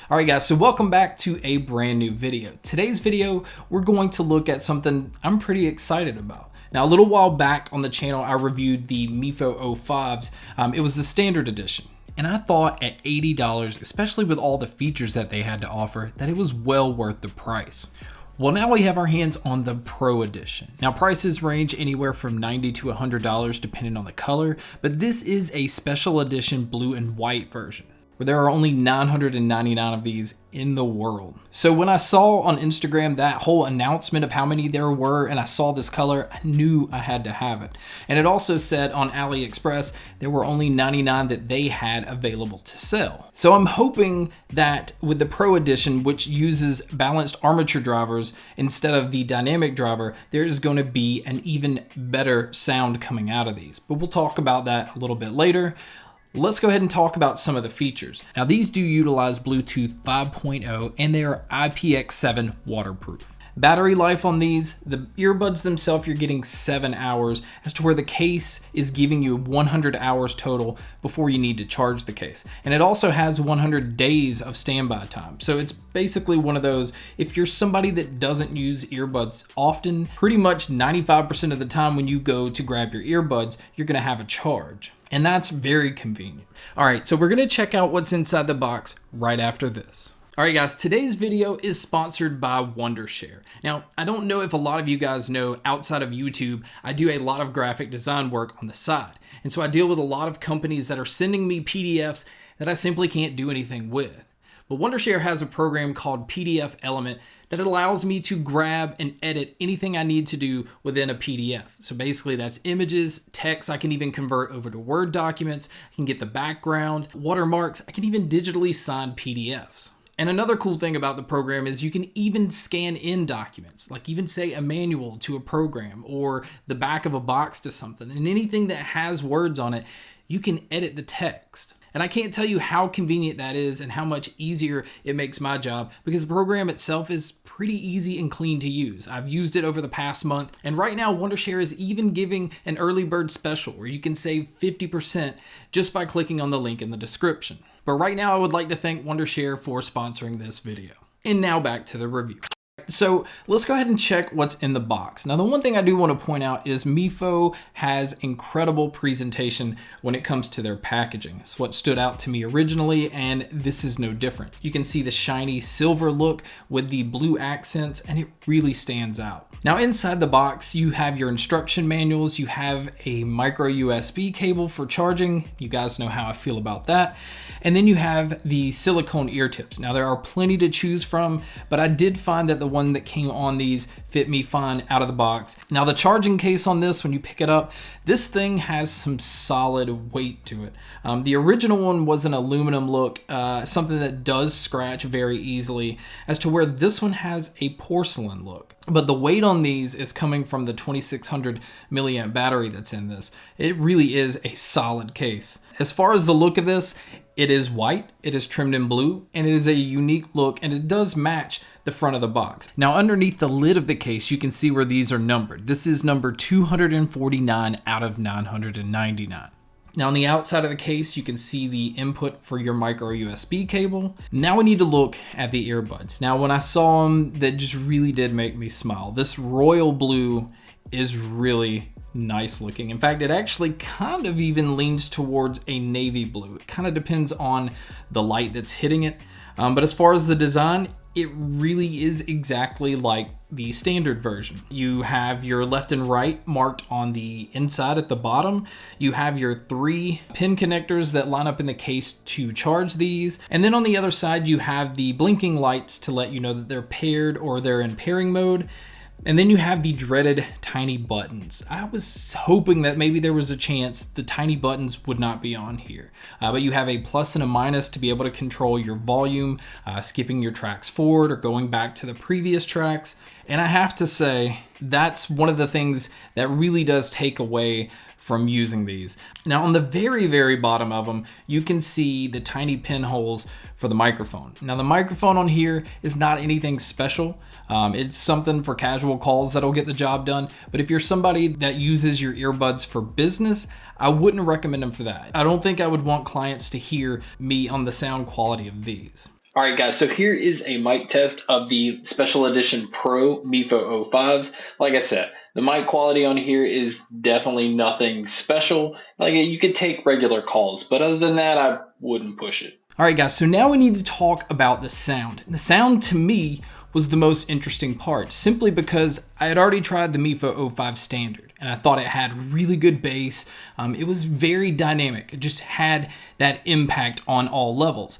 All right guys, so welcome back to a brand new video. Today's video, we're going to look at something I'm pretty excited about. Now, a little while back on the channel, I reviewed the Mifo O5s. It was the standard edition. And I thought at $80, especially with all the features that they had to offer, that it was well worth the price. Well, now we have our hands on the Pro Edition. Now, prices range anywhere from $90 to $100 depending on the color, but this is a special edition blue and white version, where there are only 999 of these in the world. So when I saw on Instagram that whole announcement of how many there were and I saw this color, I knew I had to have it. And it also said on AliExpress there were only 99 that they had available to sell. So I'm hoping that with the Pro Edition, which uses balanced armature drivers instead of the dynamic driver, there's going to be an even better sound coming out of these. But we'll talk about that a little bit later. Let's go ahead and talk about some of the features. Now, these do utilize Bluetooth 5.0 and they are IPX7 waterproof. Battery life on these, the earbuds themselves, you're getting 7 hours, as to where the case is giving you 100 hours total before you need to charge the case. And it also has 100 days of standby time. So it's basically one of those, if you're somebody that doesn't use earbuds often, pretty much 95% of the time when you go to grab your earbuds, you're gonna have a charge. And that's very convenient. All right, so we're gonna check out what's inside the box right after this. All right guys, today's video is sponsored by Wondershare. Now, I don't know if a lot of you guys know, outside of YouTube, I do a lot of graphic design work on the side. And so I deal with a lot of companies that are sending me PDFs that I simply can't do anything with. But Wondershare has a program called PDFelement that allows me to grab and edit anything I need to do within a PDF. So basically that's images, text, I can even convert over to Word documents, I can get the background, watermarks, I can even digitally sign PDFs. And another cool thing about the program is you can even scan in documents, like even say a manual to a program or the back of a box to something, and anything that has words on it, you can edit the text. And I can't tell you how convenient that is and how much easier it makes my job, because the program itself is pretty easy and clean to use. I've used it over the past month, and right now Wondershare is even giving an early bird special where you can save 50% just by clicking on the link in the description. But right now I would like to thank Wondershare for sponsoring this video. And now back to the review. So let's go ahead and check what's in the box. Now, the one thing I do want to point out is Mifo has incredible presentation when it comes to their packaging. It's what stood out to me originally, and this is no different. You can see the shiny silver look with the blue accents, and it really stands out. Now, inside the box, you have your instruction manuals, you have a micro USB cable for charging. You guys know how I feel about that. And then you have the silicone ear tips. Now, there are plenty to choose from, but I did find that the one that came on these fit me fine out of the box. Now, the charging case on this, when you pick it up, this thing has some solid weight to it. The original one was an aluminum look, something that does scratch very easily, as to where this one has a porcelain look. But the weight on these is coming from the 2600 milliamp battery that's in this. It really is a solid case. As far as the look of this, it is white, it is trimmed in blue, and it is a unique look, and it does match the front of the box. Now, underneath the lid of the case, you can see where these are numbered. This is number 249 out of 999. Now, on the outside of the case, you can see the input for your micro USB cable. Now we need to look at the earbuds. Now, when I saw them, that just really did make me smile. This royal blue is really nice looking. In fact, it actually kind of even leans towards a navy blue. It kind of depends on the light that's hitting it. But as far as the design, it really is exactly like the standard version. You have your left and right marked on the inside at the bottom. You have your 3 pin connectors that line up in the case to charge these. And then on the other side, you have the blinking lights to let you know that they're paired or they're in pairing mode. And then you have the dreaded tiny buttons. I was hoping that maybe there was a chance the tiny buttons would not be on here. But you have a plus and a minus to be able to control your volume, skipping your tracks forward or going back to the previous tracks. And I have to say, that's one of the things that really does take away from using these. Now, on the very, very bottom of them, you can see the tiny pinholes for the microphone. Now, the microphone on here is not anything special. It's something for casual calls that'll get the job done. But if you're somebody that uses your earbuds for business, I wouldn't recommend them for that. I don't think I would want clients to hear me on the sound quality of these. All right, guys, so here is a mic test of the Special Edition Pro Mifo O5s. Like I said, the mic quality on here is definitely nothing special. Like, you could take regular calls, but other than that, I wouldn't push it. All right, guys, so now we need to talk about the sound. The sound, to me, was the most interesting part, simply because I had already tried the Mifo O5 standard, and I thought it had really good bass. It was very dynamic. It just had that impact on all levels.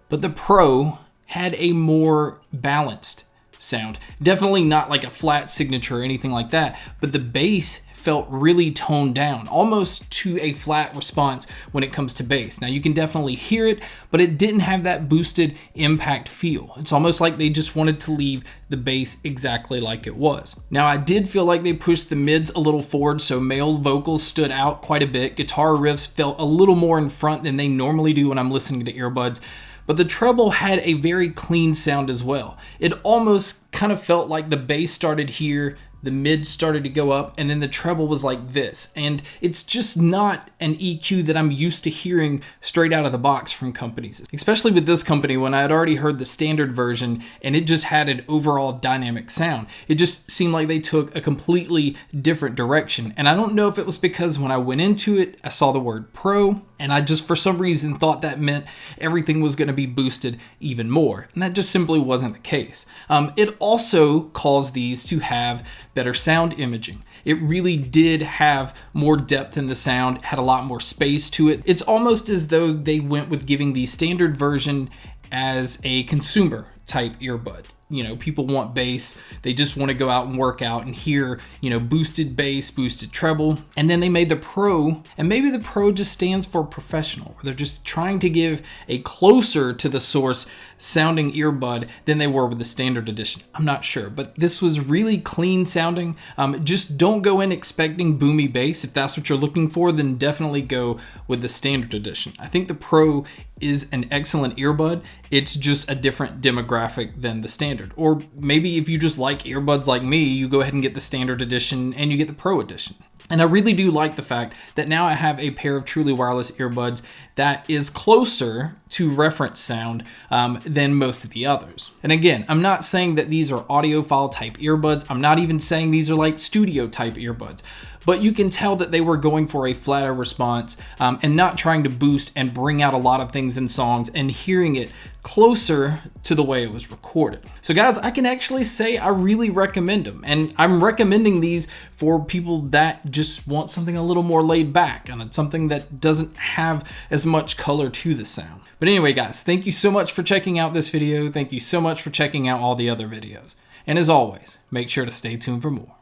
But the Pro had a more balanced sound. Definitely not like a flat signature or anything like that, but the bass felt really toned down, almost to a flat response when it comes to bass. Now you can definitely hear it, but it didn't have that boosted impact feel. It's almost like they just wanted to leave the bass exactly like it was. Now I did feel like they pushed the mids a little forward, so male vocals stood out quite a bit. Guitar riffs felt a little more in front than they normally do when I'm listening to earbuds. But the treble had a very clean sound as well. It almost kind of felt like the bass started here, the mid started to go up, and then the treble was like this. And it's just not an EQ that I'm used to hearing straight out of the box from companies. Especially with this company, when I had already heard the standard version and it just had an overall dynamic sound. It just seemed like they took a completely different direction. And I don't know if it was because when I went into it, I saw the word Pro, and I just for some reason thought that meant everything was going to be boosted even more. And that just simply wasn't the case. It also caused these to have better sound imaging. It really did have more depth in the sound, it had a lot more space to it. It's almost as though they went with giving the standard version as a consumer type earbud. You know, people want bass, they just want to go out and work out and hear, you know, boosted bass, boosted treble. And then they made the Pro, and maybe the Pro just stands for professional, where they're just trying to give a closer to the source sounding earbud than they were with the standard edition. I'm not sure, but this was really clean sounding. Just don't go in expecting boomy bass. If that's what you're looking for, then definitely go with the standard edition. I think the Pro is an excellent earbud. It's just a different demographic than the standard. Or maybe if you just like earbuds like me, you go ahead and get the standard edition and you get the Pro edition. And I really do like the fact that now I have a pair of truly wireless earbuds that is closer to reference sound than most of the others. And again, I'm not saying that these are audiophile type earbuds. I'm not even saying these are like studio type earbuds. But you can tell that they were going for a flatter response and not trying to boost and bring out a lot of things in songs and hearing it closer to the way it was recorded. So guys, I can actually say I really recommend them. And I'm recommending these for people that just want something a little more laid back and it's something that doesn't have as much color to the sound. But anyway, guys, thank you so much for checking out this video. Thank you so much for checking out all the other videos. And as always, make sure to stay tuned for more.